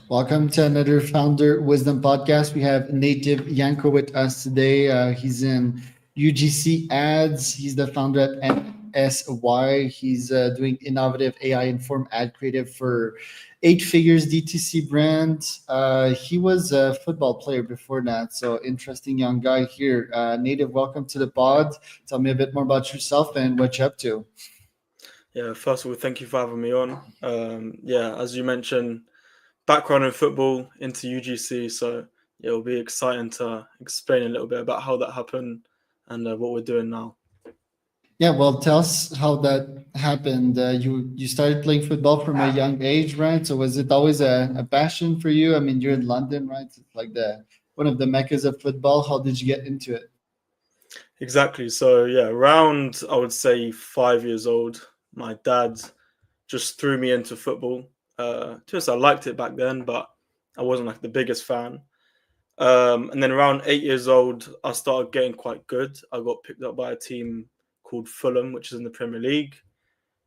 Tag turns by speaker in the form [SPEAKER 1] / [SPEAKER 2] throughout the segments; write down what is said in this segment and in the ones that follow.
[SPEAKER 1] Welcome to another Founder Wisdom podcast. We have Nativ Yanko with us today. He's in UGC Ads. He's the founder at NSY. He's doing innovative AI informed ad creative for eight figures DTC brand. He was a football player before that. So interesting young guy here. Native, welcome to the pod. Tell me a bit more about yourself and what you're up to.
[SPEAKER 2] Yeah, first of all, thank you for having me on. As you mentioned, background in football into UGC, so it'll be exciting to explain a little bit about how that happened and what we're doing now.
[SPEAKER 1] Yeah, well, tell us how that happened. You started playing football from a young age, right? So was it always a passion for you? I mean, you're in London, right? It's like the one of the meccas of football. How did you get into it?
[SPEAKER 2] Exactly. So yeah, around I would say 5 years old, my dad just threw me into football. Just I liked it back then, but I wasn't like the biggest fan. And then around 8 years old, I started getting quite good. I got picked up by a team called Fulham, which is in the Premier League.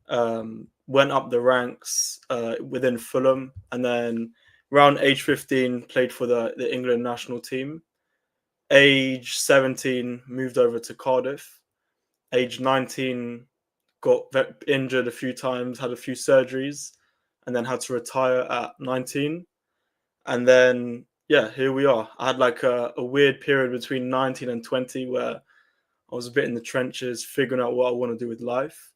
[SPEAKER 2] Went up the ranks within Fulham, and then around age 15, played for the England national team. Age 17, moved over to Cardiff. Age 19, got injured a few times, had a few surgeries, and then had to retire at 19. And then yeah, here we are. I had like a weird period between 19 and 20 where I was a bit in the trenches, figuring out what I want to do with life.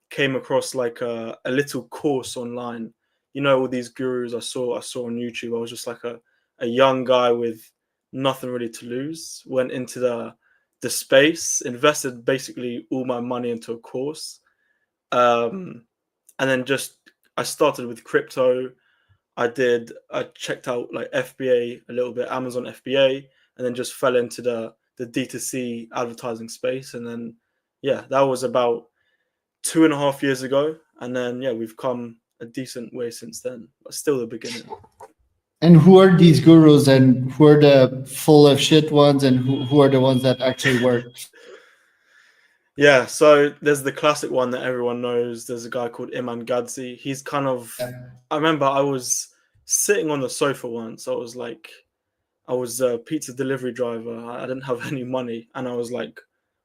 [SPEAKER 2] Came across like a little course online. You know, all these gurus I saw on YouTube. I was just like a young guy with nothing really to lose. Went into the space, invested basically all my money into a course. Um, and then just I started with crypto. I checked out like FBA a little bit, Amazon FBA, and then just fell into the D2C advertising space. And then yeah, that was about 2.5 years ago. And then yeah, we've come a decent way since then, but still the beginning.
[SPEAKER 1] And who are these gurus, and who are the full of shit ones, and who are the ones that actually work?
[SPEAKER 2] Yeah, so there's the classic one that everyone knows. There's a guy called Iman Gadzi. He's kind of I remember I was sitting on the sofa once. I was a pizza delivery driver. I didn't have any money, and I was like,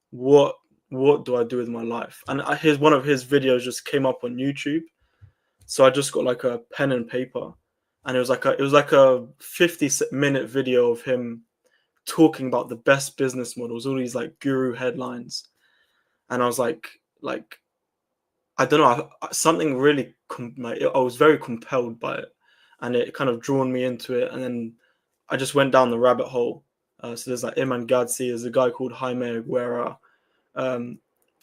[SPEAKER 2] "What? What do I do with my life?" And his one of his videos just came up on YouTube, so I just got like a pen and paper, and it was like a 50-minute video of him talking about the best business models, all these like guru headlines, and I was like I don't know, something really like I was very compelled by it, and it kind of drawn me into it, and then I just went down the rabbit hole. So there's like Iman Gadzi, there's a guy called Jaime Aguera. To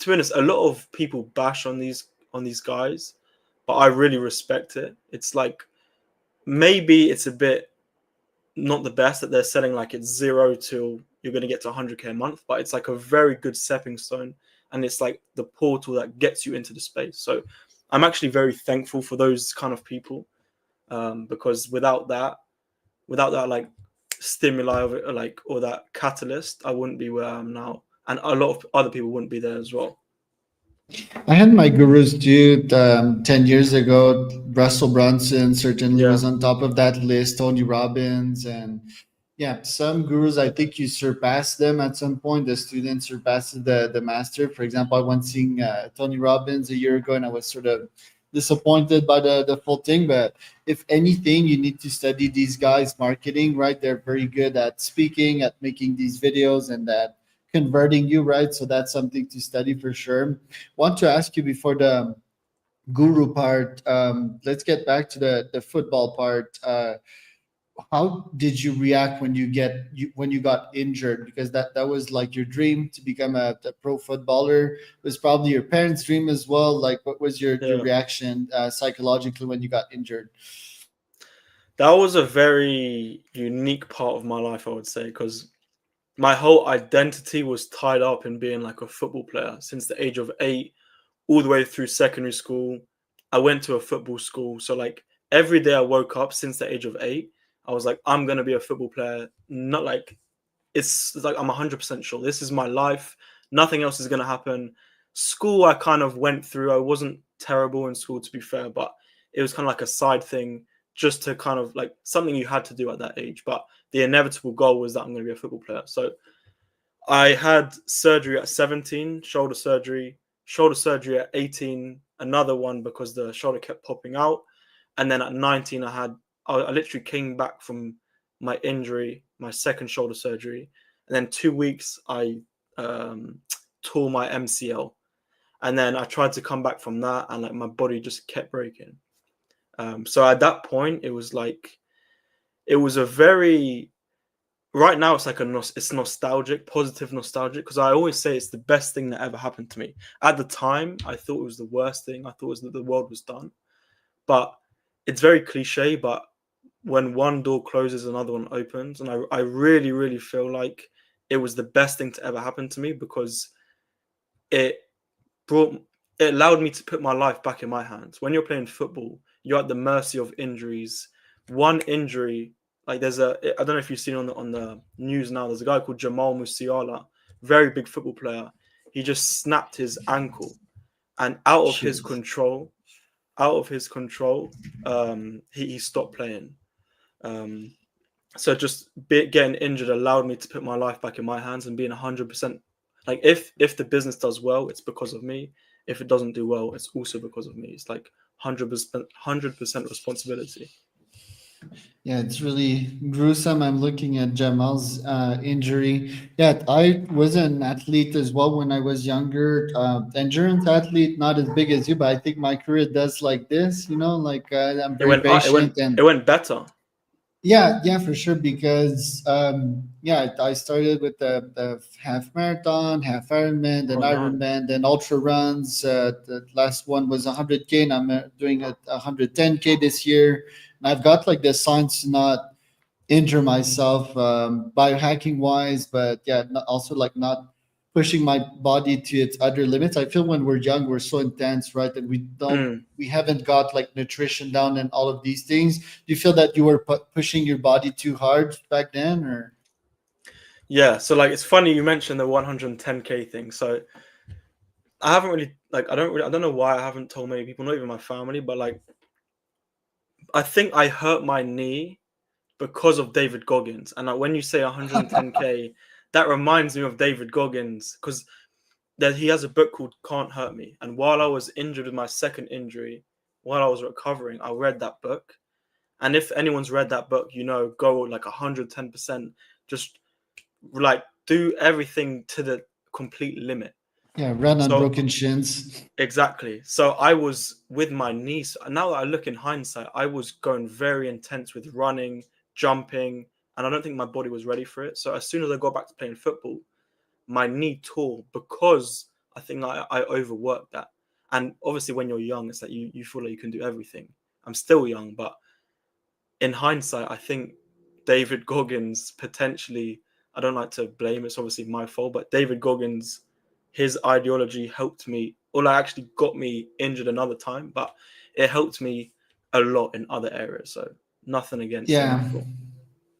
[SPEAKER 2] be honest, a lot of people bash on these guys, but I really respect it. It's like maybe it's a bit not the best that they're selling like it's zero till you're going to get to 100K a month, but it's like a very good stepping stone, and it's like the portal that gets you into the space. So I'm actually very thankful for those kind of people, because without that like stimuli of it, or that catalyst, I wouldn't be where I am now, and a lot of other people wouldn't be there as well.
[SPEAKER 1] I had my gurus too 10 years ago. Russell Brunson certainly
[SPEAKER 2] Yeah,
[SPEAKER 1] was on top of that list, Tony Robbins. And yeah, some gurus, I think you surpassed them at some point. The student surpasses the master. For example, I went seeing Tony Robbins a year ago, and I was sort of disappointed by the full thing. But if anything, you need to study these guys' marketing, right? They're very good at speaking, at making these videos, and that converting you, right? So that's something to study for sure. Want to ask you before the guru part. Let's get back to the football part. How did you react when when you got injured? Because that was like your dream to become a pro footballer. It was probably your parents' dream as well. Like, what was your
[SPEAKER 2] yeah.
[SPEAKER 1] reaction psychologically when you got injured?
[SPEAKER 2] That was a very unique part of my life, I would say, because my whole identity was tied up in being like a football player since the age of 8 all the way through secondary school. I went to a football school. So like every day I woke up since the age of 8, I was like, I'm going to be a football player. Not like it's like I'm 100% sure this is my life. Nothing else is going to happen. School, I kind of went through. I wasn't terrible in school, to be fair, but it was kind of like a side thing. just to kind of like something you had to do at that age. But the inevitable goal was that I'm going to be a football player. So I had surgery at 17, shoulder surgery at 18, another one because the shoulder kept popping out. And then at 19, I literally came back from my injury, my second shoulder surgery. And then 2 weeks, I tore my MCL. And then I tried to come back from that, and like my body just kept breaking. So at that point, it was a very, right now it's like it's nostalgic, positive nostalgic, because I always say it's the best thing that ever happened to me. At the time, I thought it was the worst thing. I thought it was that the world was done. But it's very cliche, but when one door closes, another one opens. And I really, really feel like it was the best thing to ever happen to me, because it allowed me to put my life back in my hands. When you're playing football, you're at the mercy of injuries. One injury, like I don't know if you've seen on the news now, there's a guy called Jamal Musiala, very big football player. He just snapped his ankle, and out of his control, he stopped playing. So just getting injured allowed me to put my life back in my hands and being 100%. Like if the business does well, it's because of me. If it doesn't do well, it's also because of me. It's like 100% responsibility.
[SPEAKER 1] Yeah, it's really gruesome. I'm looking at Jamal's injury. Yeah, I was an athlete as well when I was younger. Endurance athlete, not as big as you, but I think my career does like this. Like I'm very patient and
[SPEAKER 2] It went better.
[SPEAKER 1] yeah, for sure. Because I started with the half marathon, half Ironman, then
[SPEAKER 2] Nice.
[SPEAKER 1] Ironman, then ultra runs. The last one was 100K, and I'm doing a 110K this year. And I've got like the signs to not injure myself biohacking wise, but yeah, also like not pushing my body to its other limits. I feel when we're young, we're so intense, right? And we haven't got like nutrition down and all of these things. Do you feel that you were pushing your body too hard back then, or?
[SPEAKER 2] Yeah, so like it's funny you mentioned the 110K thing. So I haven't really I don't know why I haven't told many people, not even my family, but like I think I hurt my knee because of David Goggins. And like when you say 110K, that reminds me of David Goggins, because that he has a book called Can't Hurt Me. And while I was injured with my second injury, while I was recovering, I read that book. And if anyone's read that book, go like 110%, just like do everything to the complete limit.
[SPEAKER 1] Yeah, run on
[SPEAKER 2] So
[SPEAKER 1] broken shins.
[SPEAKER 2] exactly. So I was with my knees. Now that I look in hindsight, I was going very intense with running, jumping, and I don't think my body was ready for it. So as soon as I got back to playing football, my knee tore because I think I overworked that. And obviously when you're young, it's like you feel like you can do everything. I'm still young, but in hindsight, I think David Goggins potentially, I don't like to blame, it's obviously my fault, but David Goggins, his ideology helped me, or actually got me injured another time, but it helped me a lot in other areas. So nothing against him
[SPEAKER 1] Yeah.
[SPEAKER 2] at all.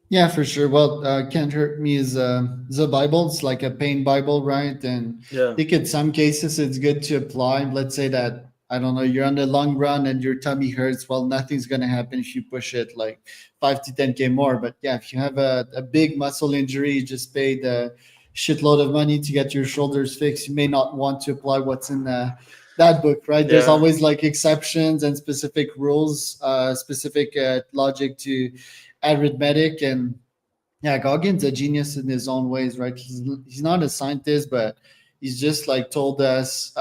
[SPEAKER 1] Yeah, for sure. Well, Can't Hurt Me is the Bible. It's like a pain Bible, right? And I
[SPEAKER 2] Yeah,
[SPEAKER 1] think in some cases it's good to apply. Let's say that, I don't know, you're on the long run and your tummy hurts. Well, nothing's going to happen if you push it like 5 to 10K more. But yeah, if you have a big muscle injury, you just paid a shitload of money to get your shoulders fixed. You may not want to apply what's in that book, right? There's
[SPEAKER 2] yeah,
[SPEAKER 1] always like exceptions and specific rules, specific logic to arithmetic. And yeah, Goggins a genius in his own ways, right? He's not a scientist, but he's just like told us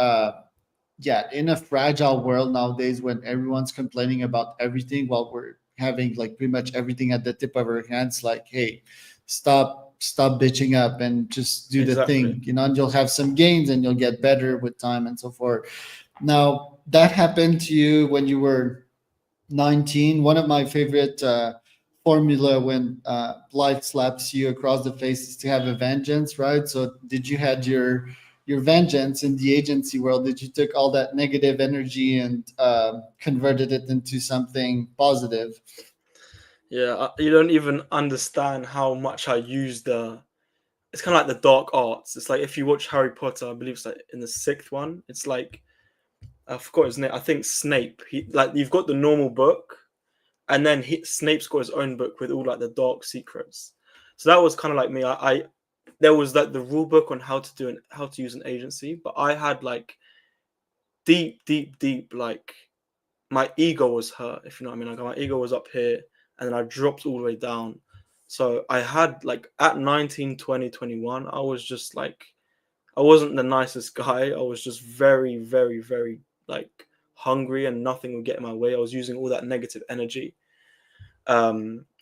[SPEAKER 1] yeah, in a fragile world nowadays when everyone's complaining about everything while we're having like pretty much everything at the tip of our hands, like, hey, stop bitching up and just do the
[SPEAKER 2] exactly.
[SPEAKER 1] thing, and you'll have some gains and you'll get better with time and so forth. Now that happened to you when you were 19. One of my favorite formula when life slaps you across the face is to have a vengeance, right? So did you had your vengeance in the agency world? Did you took all that negative energy and converted it into something positive?
[SPEAKER 2] Yeah, you don't even understand how much I use it's kind of like the dark arts. It's like if you watch Harry Potter, I believe it's like in the sixth one, it's like, I forgot his name. I think Snape. He, like, you've got the normal book, and then Snape's got his own book with all like the dark secrets. So that was kind of like me. I there was like the rule book on how to use an agency, but I had like deep like my ego was hurt, if you know what I mean. Like my ego was up here, and then I dropped all the way down. So I had like at 19, 20, 21, I was just like, I wasn't the nicest guy. I was just very, very, very like hungry, and nothing would get in my way. I was using all that negative energy.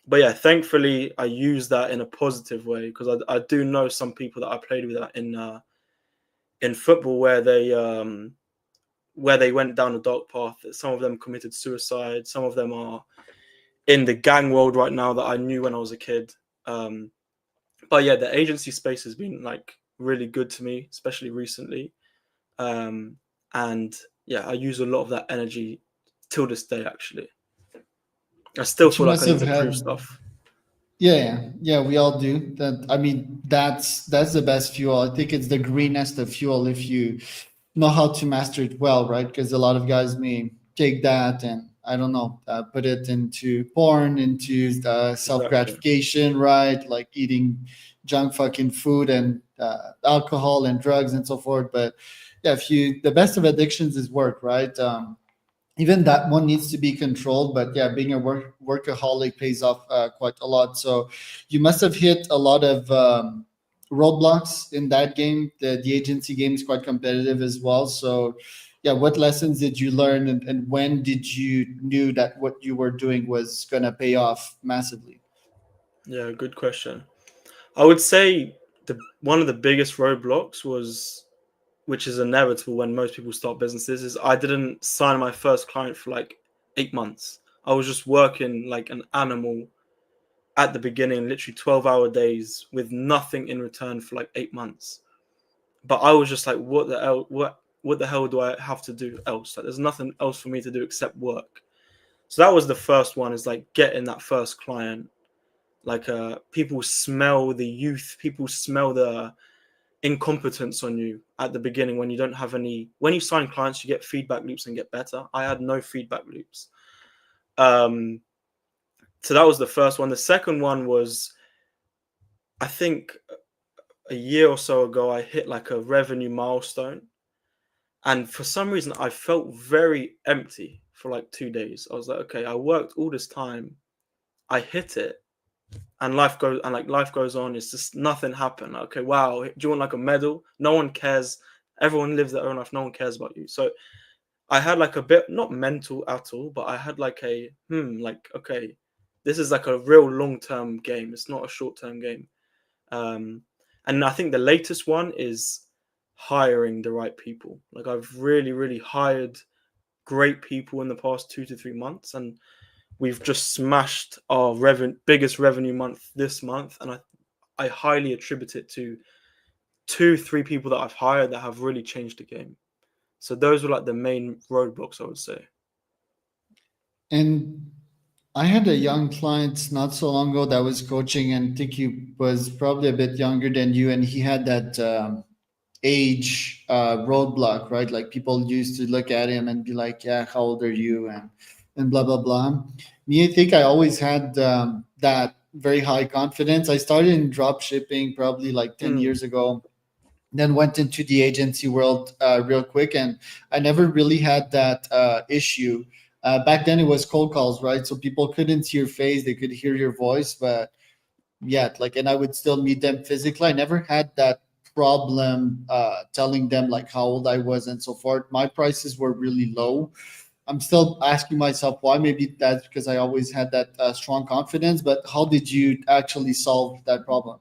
[SPEAKER 2] But yeah, thankfully I used that in a positive way, because I do know some people that I played with in football where they went down a dark path. Some of them committed suicide. Some of them are in the gang world right now that I knew when I was a kid. But yeah, the agency space has been like really good to me, especially recently. And yeah, I use a lot of that energy till this day, actually. I still
[SPEAKER 1] But you
[SPEAKER 2] feel like
[SPEAKER 1] must
[SPEAKER 2] I need
[SPEAKER 1] have
[SPEAKER 2] to prove
[SPEAKER 1] had,
[SPEAKER 2] stuff.
[SPEAKER 1] yeah, we all do that. I mean, that's the best fuel. I think it's the greenest of fuel if you know how to master it well, right? Because a lot of guys may take that and, I don't know, put it into porn, into self
[SPEAKER 2] Exactly.
[SPEAKER 1] gratification, right? Like eating junk fucking food and alcohol and drugs and so forth. But yeah, if you, the best of addictions is work, right? Even that one needs to be controlled, but yeah, being a workaholic pays off quite a lot. So you must have hit a lot of roadblocks in that game. The agency game is quite competitive as well. So yeah, what lessons did you learn, and when did you knew that what you were doing was going to pay off massively?
[SPEAKER 2] Yeah, good question. I would say the one of the biggest roadblocks was, which is inevitable when most people start businesses, is I didn't sign my first client for like 8 months. I was just working like an animal at the beginning, literally 12-hour days with nothing in return for like 8 months. But I was just like, what the hell do I have to do else? Like, there's nothing else for me to do except work. So that was the first one, is like getting that first client. Like people smell the youth, people smell the incompetence on you at the beginning when you don't have any. When you sign clients, you get feedback loops and get better. I had no feedback loops. Um, so that was the first one. The second one was, I think a year or so ago, I hit like a revenue milestone. And for some reason, I felt very empty for like 2 days. I was like, okay, I worked all this time, I hit it, and life goes on. It's just nothing happened. Okay, wow. Do you want like a medal? No one cares. Everyone lives their own life. No one cares about you. So I had like a bit, not mental at all, but I had like like, okay, this is like a real long-term game. It's not a short-term game. Um, and I think the latest one is hiring the right people. Like I've really, really hired great people in the past 2 to 3 months, and we've just smashed our biggest revenue month this month. And I highly attribute it to 2, 3 people that I've hired that have really changed the game. So those were like the main roadblocks, I would say.
[SPEAKER 1] And I had a young client not so long ago that was coaching, and I think he was probably a bit younger than you, and he had that age roadblock, right? Like people used to look at him and be like, "Yeah, how old are you?" and blah blah blah. Me, I think I always had that very high confidence. I started in drop shipping probably like 10 years ago, then went into the agency world real quick, and I never really had that issue. Back then, it was cold calls, right? So people couldn't see your face; they could hear your voice, but yet like, and I would still meet them physically. I never had that problem telling them like how old I was and so forth. My prices were really low. I'm still asking myself why. Maybe that's because I always had that strong confidence. But how did you actually solve that problem?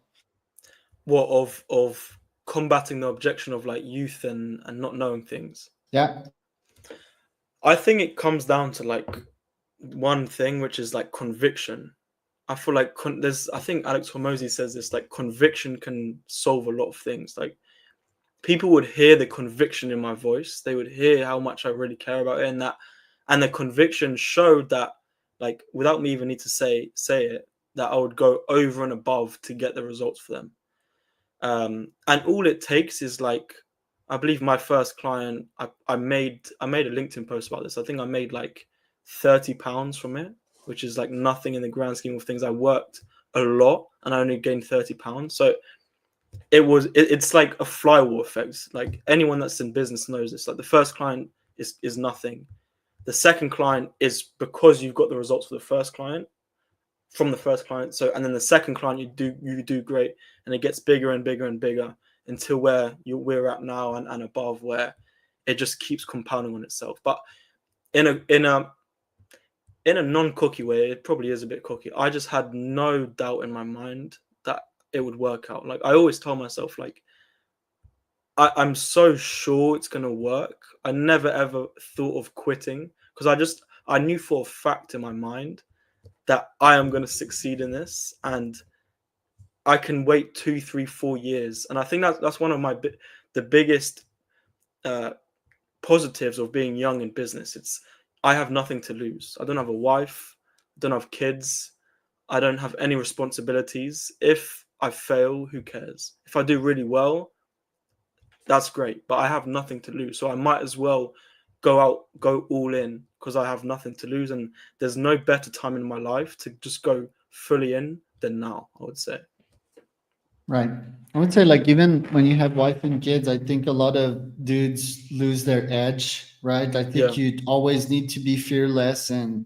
[SPEAKER 2] What of combating the objection of like youth and not knowing things?
[SPEAKER 1] Yeah.
[SPEAKER 2] I think it comes down to like one thing, which is like conviction. I feel like I think Alex Hormozy says this, like conviction can solve a lot of things. Like people would hear the conviction in my voice, they would hear how much I really care about it, and the conviction showed that, like without me even need to say it, that I would go over and above to get the results for them. And all it takes is like, I believe my first client, I made a LinkedIn post about this. I think I made like £30 from it. which is like nothing in the grand scheme of things. I worked a lot and I only gained £30. So it's like a flywheel effect. Like anyone that's in business knows this. Like the first client is nothing. The second client is because you've got the results for the first client from the first client. So, and then the second client you do great, and it gets bigger and bigger and bigger until where we're at now and above, where it just keeps compounding on itself. But in a non-cocky way, it probably is a bit cocky. I just had no doubt in my mind that it would work out. Like I always tell myself, like I'm so sure it's gonna work. I never ever thought of quitting because I knew for a fact in my mind that I am gonna succeed in this, and I can wait 2, 3, 4 years. And I think that's one of the biggest positives of being young in business. It's I have nothing to lose. I don't have a wife, I don't have kids, I don't have any responsibilities. If I fail, who cares? If I do really well, that's great, but I have nothing to lose. So I might as well go all in because I have nothing to lose. And there's no better time in my life to just go fully in than now, I would say.
[SPEAKER 1] Right. I would say, like, even when you have wife and kids, I think a lot of dudes lose their edge, right? I think
[SPEAKER 2] Yeah.
[SPEAKER 1] you always need to be fearless and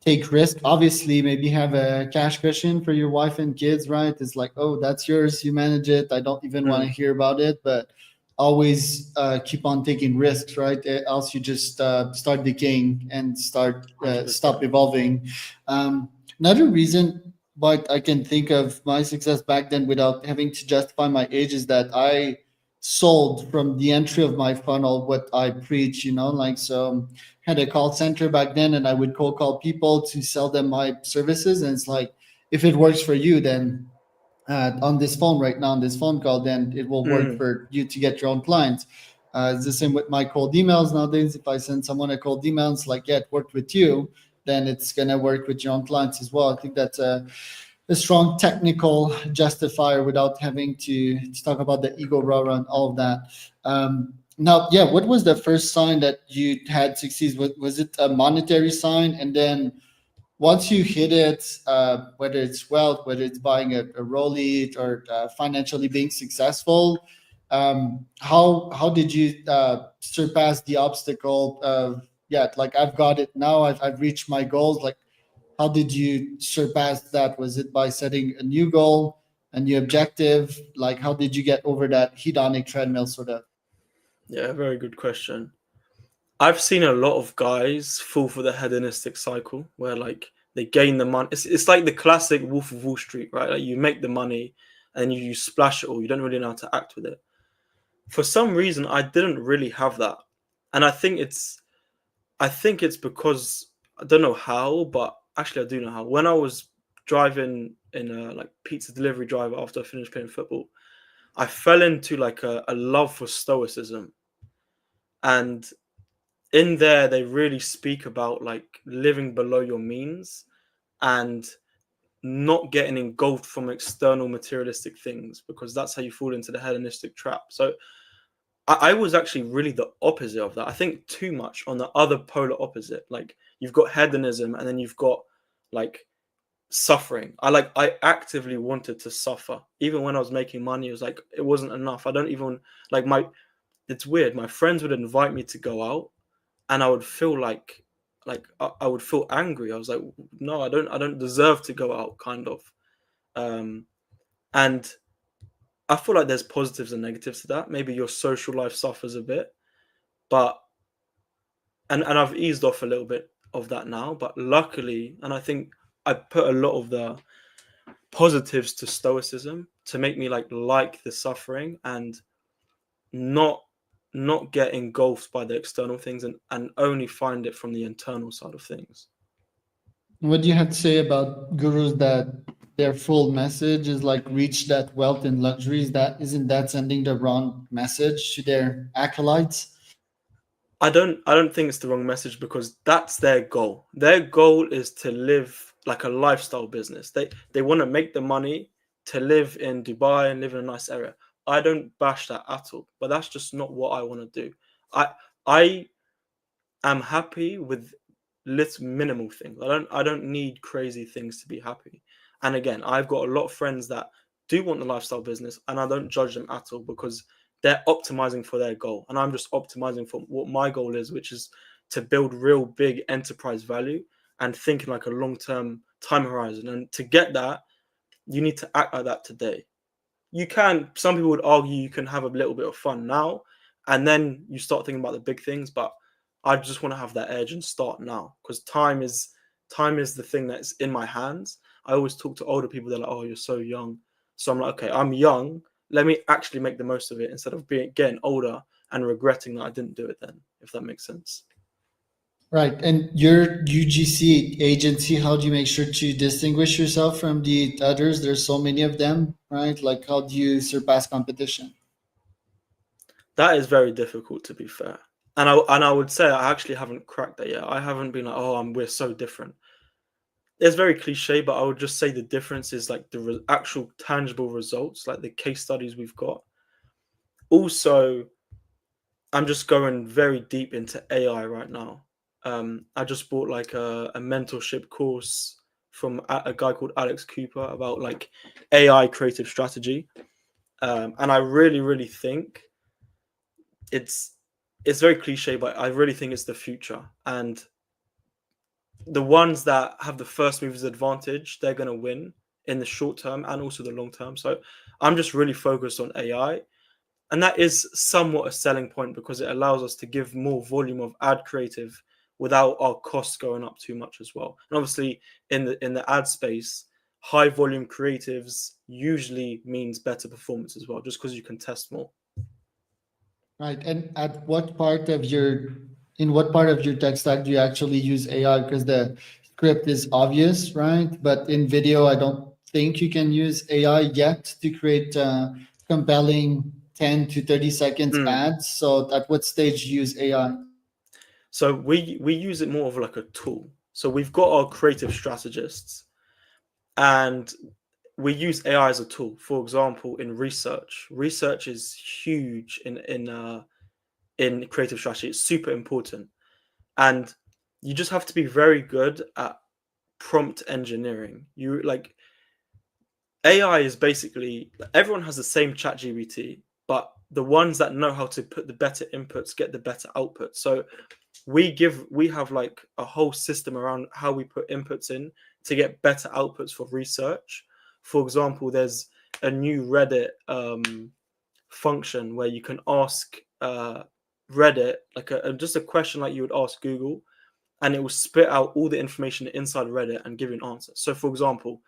[SPEAKER 1] take risk. Obviously, maybe have a cash cushion for your wife and kids, right? It's like, oh, that's yours, you manage it. I don't even want to hear about it, but always keep on taking risks, right? Else you just start decaying and start
[SPEAKER 2] 100%.
[SPEAKER 1] stop evolving. Another reason why I can think of my success back then without having to justify my age is that I sold from the entry of my funnel what I preach, like, so had a call center back then, and I would cold call people to sell them my services. And it's like, if it works for you, then on this phone right now, on this phone call, then it will work for you to get your own clients. It's the same with my cold emails nowadays. If I send someone a cold email, it's like, yeah, it worked with you, then it's going to work with your own clients as well. I think that's a strong technical justifier without having to talk about the ego rah and all of that. Now, yeah, what was the first sign that you had succeed? Was it a monetary sign? And then once you hit it, whether it's wealth, whether it's buying a Rollie or financially being successful, how did you surpass the obstacle of, yeah, like, I've got it now, I've reached my goals? Like, how did you surpass that? Was it by setting a new goal, a new objective? Like, how did you get over that hedonic treadmill, sort of?
[SPEAKER 2] Yeah, very good question. I've seen a lot of guys fall for the hedonistic cycle where like they gain the money. It's like the classic Wolf of Wall Street, right? Like you make the money and you splash it all. You don't really know how to act with it. For some reason, I didn't really have that, and I think it's because I don't know how, but actually I do know how. When I was driving in a like pizza delivery driver after I finished playing football, I fell into like a love for Stoicism, and in there they really speak about like living below your means and not getting engulfed from external materialistic things, because that's how you fall into the hedonistic trap. So I was actually really the opposite of that. I think too much on the other polar opposite. Like you've got hedonism and then you've got like suffering. I actively wanted to suffer. Even when I was making money, it was like it wasn't enough. I don't even like it's weird. My friends would invite me to go out and I would feel like I would feel angry. I was like, no, I don't deserve to go out, kind of. And I feel like there's positives and negatives to that. Maybe your social life suffers a bit, but and I've eased off a little bit of that now. But luckily, and I think I put a lot of the positives to stoicism to make me like the suffering and not get engulfed by the external things and only find it from the internal side of things.
[SPEAKER 1] What do you have to say about gurus that their full message is like reach that wealth and luxuries? That isn't that sending the wrong message to their acolytes?
[SPEAKER 2] I don't think it's the wrong message, because that's their goal. Their goal is to live like a lifestyle business. They want to make the money to live in Dubai and live in a nice area. I don't bash that at all, but that's just not what I want to do. I am happy with little minimal things. I don't need crazy things to be happy. And again, I've got a lot of friends that do want the lifestyle business, and I don't judge them at all because they're optimizing for their goal, and I'm just optimizing for what my goal is, which is to build real big enterprise value and thinking like a long-term time horizon. And to get that, you need to act like that today. Some people would argue you can have a little bit of fun now and then you start thinking about the big things, but I just want to have that edge and start now, because time is the thing that's in my hands. I always talk to older people, they're like, oh, you're so young. So I'm like, okay, I'm young, let me actually make the most of it instead of getting older and regretting that I didn't do it then, if that makes sense.
[SPEAKER 1] Right. And your UGC agency, how do you make sure to distinguish yourself from the others? There's so many of them, right? Like, how do you surpass competition?
[SPEAKER 2] That is very difficult, to be fair. And I would say I actually haven't cracked that yet. I haven't been like, oh, we're so different. It's very cliche, but I would just say the difference is like the actual tangible results, like the case studies we've got. Also, I'm just going very deep into AI right now. I just bought like a mentorship course from a guy called Alex Cooper about like AI creative strategy. And I really, really think it's very cliche, but I really think it's the future. And the ones that have the first mover's advantage, they're going to win in the short term and also the long term. So I'm just really focused on AI. And that is somewhat a selling point because it allows us to give more volume of ad creative without our costs going up too much as well. And obviously in the ad space, high volume creatives usually means better performance as well, just because you can test more.
[SPEAKER 1] Right. And in what part of your tech stack do you actually use AI? Because the script is obvious, right? But in video, I don't think you can use AI yet to create compelling 10 to 30 seconds
[SPEAKER 2] Mm.
[SPEAKER 1] ads. So at what stage do you use AI?
[SPEAKER 2] So we use it more of like a tool. So we've got our creative strategists, and we use AI as a tool. For example, in research, research is huge in creative strategy. It's super important, and you just have to be very good at prompt engineering. You like AI is basically everyone has the same chat GBT, but the ones that know how to put the better inputs get the better output. So we have like a whole system around how we put inputs in to get better outputs for research. For example, there's a new Reddit function where you can ask Reddit like just a question like you would ask Google, and it will spit out all the information inside Reddit and give you an answer. So, for example,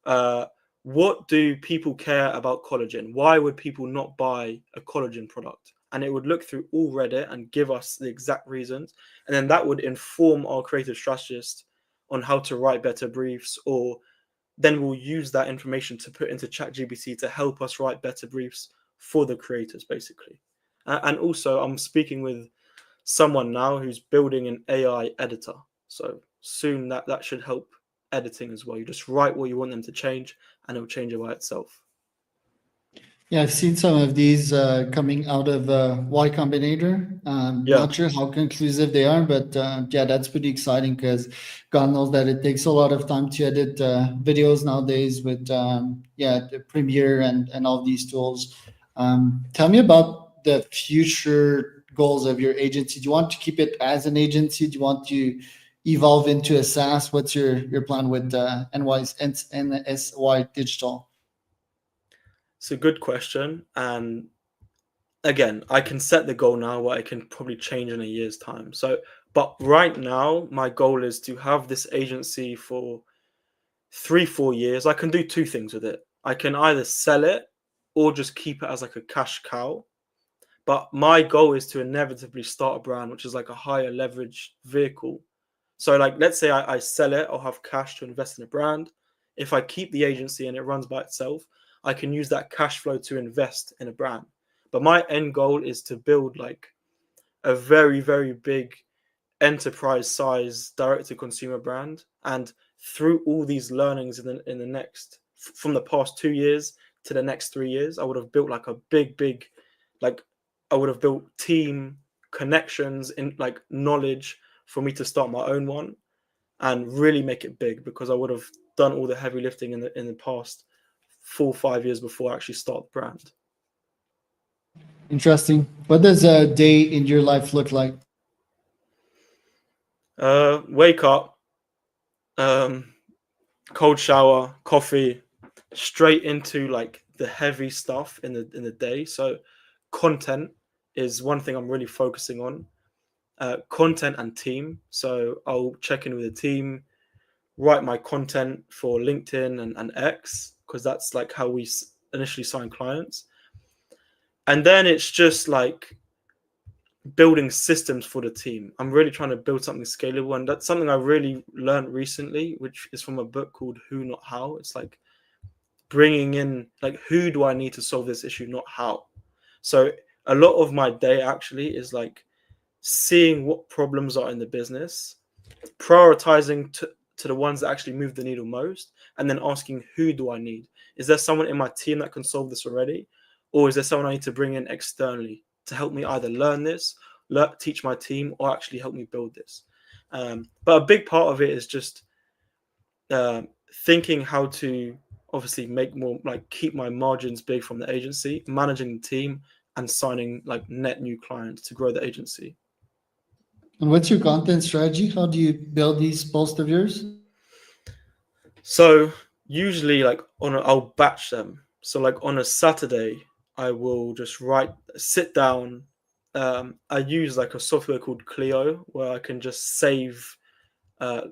[SPEAKER 2] uh, what do people care about collagen? Why would people not buy a collagen product? And it would look through all Reddit and give us the exact reasons. And then that would inform our creative strategist on how to write better briefs, or then we'll use that information to put into ChatGPT to help us write better briefs for the creators, basically. And also, I'm speaking with someone now who's building an AI editor. So soon that should help editing as well. You just write what you want them to change, and it'll change it by itself.
[SPEAKER 1] Yeah, I've seen some of these coming out of Y Combinator.
[SPEAKER 2] Yeah.
[SPEAKER 1] Not sure how conclusive they are, but yeah, that's pretty exciting because God knows that it takes a lot of time to edit videos nowadays with yeah, the Premiere and all these tools. Tell me about the future goals of your agency. Do you want to keep it as an agency? Do you want to evolve into a SaaS? What's your plan with NSY Digital?
[SPEAKER 2] It's a good question. And again, I can set the goal now, what I can probably change in a year's time. So, but right now, my goal is to have this agency for 3-4 years. I can do two things with it. I can either sell it or just keep it as like a cash cow. But my goal is to inevitably start a brand, which is like a higher leverage vehicle. So, like, let's say I sell it, I'll have cash to invest in a brand. If I keep the agency and it runs by itself, I can use that cash flow to invest in a brand. But my end goal is to build like a very, very big enterprise size direct to consumer brand. And through all these learnings in the next, from the past 2 years to the next 3 years, I would have built like a big, like I would have built team connections in like knowledge for me to start my own one and really make it big, because I would have done all the heavy lifting in the past 4 or 5 years before I actually start the brand.
[SPEAKER 1] Interesting. What does a day in your life look like?
[SPEAKER 2] Wake up, cold shower, coffee, straight into like the heavy stuff in the day. So content is one thing I'm really focusing on. Content and team. So I'll check in with the team, write my content for LinkedIn and X, because that's like how we initially sign clients. And then it's just like building systems for the team. I'm really trying to build something scalable, and that's something I really learned recently, which is from a book called Who Not How. It's like bringing in like, who do I need to solve this issue, not how. So a lot of my day actually is like seeing what problems are in the business, prioritizing to the ones that actually move the needle most, and then asking, who do I need? Is there someone in my team that can solve this already? Or is there someone I need to bring in externally to help me either learn this, teach my team, or actually help me build this? But a big part of it is just thinking how to obviously make more, like keep my margins big from the agency, managing the team, and signing like net new clients to grow the agency.
[SPEAKER 1] And what's your content strategy? How do you build these posts of yours?
[SPEAKER 2] So usually like I'll batch them. So like on a Saturday, I will just sit down. I use like a software called Clio, where I can just save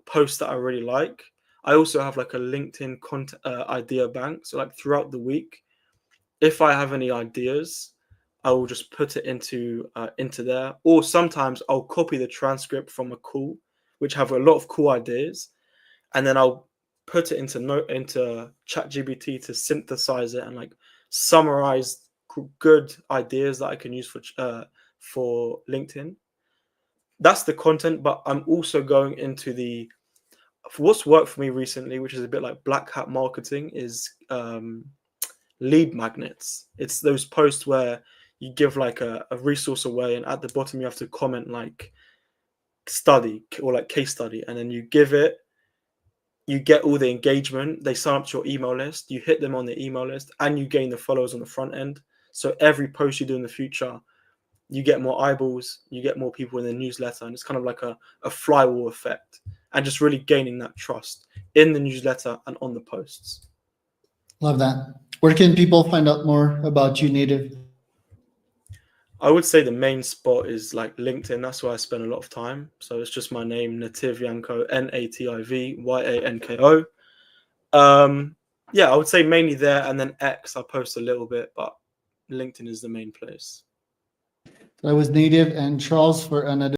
[SPEAKER 2] posts that I really like. I also have like a LinkedIn content idea bank. So like throughout the week, if I have any ideas, I will just put it into there. Or sometimes I'll copy the transcript from a call, which have a lot of cool ideas, and then I'll put it into ChatGPT to synthesize it and like summarize good ideas that I can use for LinkedIn. That's the content, but I'm also going into what's worked for me recently, which is a bit like black hat marketing, is lead magnets. It's those posts where you give like a resource away, and at the bottom you have to comment like study or like case study, and then you give it, you get all the engagement, they sign up to your email list, you hit them on the email list, and you gain the followers on the front end. So every post you do in the future, you get more eyeballs, you get more people in the newsletter, and it's kind of like a flywheel effect, and just really gaining that trust in the newsletter and on the posts.
[SPEAKER 1] Love that. Where can people find out more about you, Nativ?
[SPEAKER 2] I would say the main spot is like LinkedIn. That's where I spend a lot of time. So it's just my name, Nativ Yanko, NativYanko. Yeah, I would say mainly there, and then X I post a little bit, but LinkedIn is the main place.
[SPEAKER 1] That was Nativ and Charles for another